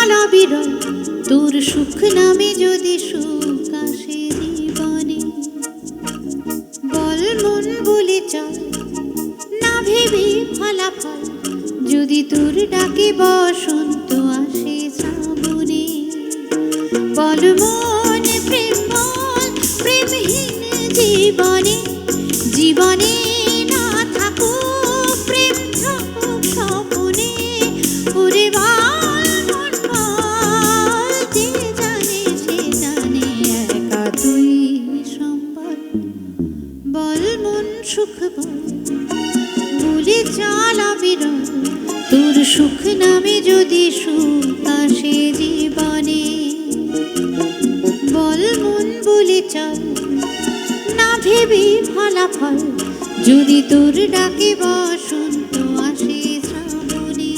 চল অবিরল তোর সুখ নামে যদি সুখ আসে জীবনে। বল মন বলে চল না ভেবে ফলাফল, যদি তোর ডাকে বসন্ত আসে শ্রাবণে। বল মন প্রেম বল প্রেমহীন জীবনে, জীবনে না থাকুক প্রেম থাকুক স্বপনে। ওরে বল মন বল, যে জানে সে জানে একা তুই সম্বল। বল মন সুখ বল বলে চল অবিরল তোর সুখ নামে যদি সুখ আসে জীবনে। বল মন বলে চল না ভেবে ফলাফল, যদি তোর ডাকে বসন্ত আসে শ্রাবণে।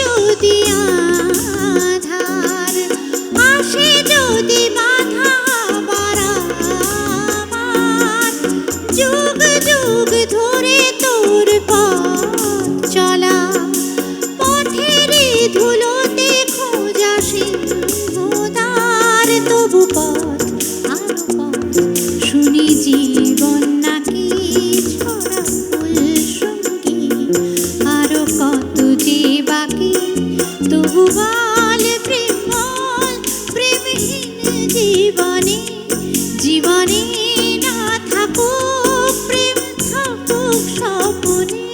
যদি আধার আসে যদি বাধা বাড়াবার, যুগ যুগ ধরে তোর পথ চলা পথের ধুলোতে খোঁজা সিংহদ্বার। তবু পথ আর পথ শুনি জীবন নাকি ছড়া ফুল সঙ্গী, আরো কত যে বাকি। তবু বল প্রেম বল প্রেমহীন জীবনে, জীবনে না থাকুক প্রেম থাকুক স্বপনে।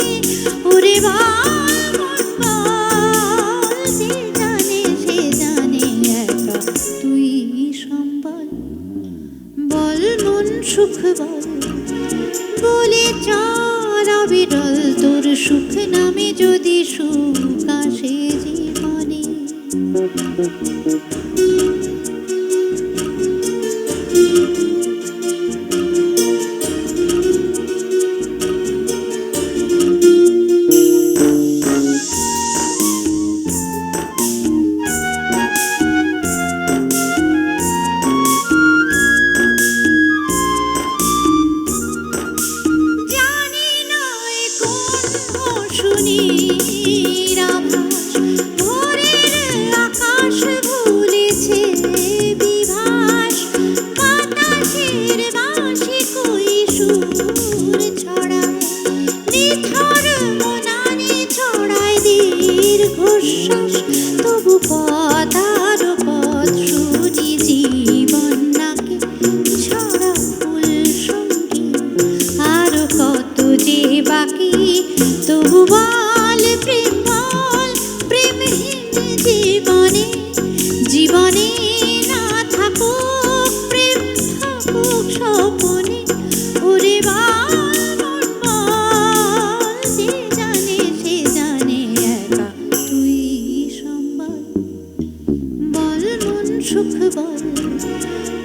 ওরে বল মন বল, যে জানে সে জানে একা তুই সম্বল। বল মন সুখ বল বলে চল অবিরল তোর সুখ নামে যদি সুখ আসে জীবনে। জানি নয় কোন অশনির আভাস, ভোরের আকাশ ভুলেছে বিভাস। বাতাসের বাঁশি কই সুর ছড়ায়, নিথর মনানি ছড়ায় দীর্ঘশ্বাস। তবু পথ আর পথ শুনি জীবন নাকি ছড়া ফুল সঙ্গী, আরো কত যে বাকি। তবু বল প্রেম বল প্রেমহীন জীবনে, জীবনে না থাকুক প্রেম থাকুক স্বপনে। ওরে বল মন বল, যে জানে সে জানে একা তুই সম্বল। বল মন সুখ বল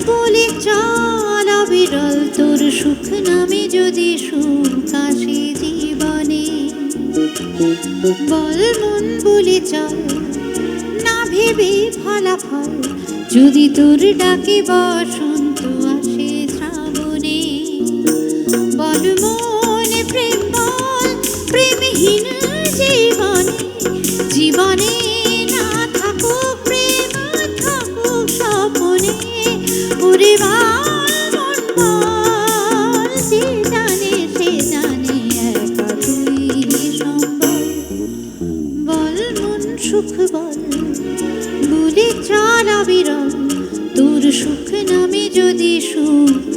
বলে চল অবিরল তোর সুখ নামে যদি সুখ আসে জীবনে। বল মন বলে চল না ভেবে ফলাফল, যদি তোর ডাকে বসন্ত আসে শ্রাবণে। বল মন প্রেম বল প্রেমহীন জীবনে, জীবনে না থাকুক প্রেম থাকুক স্বপনে। ওরে বল মন বল, যে জানে সে জানে একা তুই সম্বল। বল মন সুখ বল বলে চল অবিরল তোর সুখ নামে যদি সুখ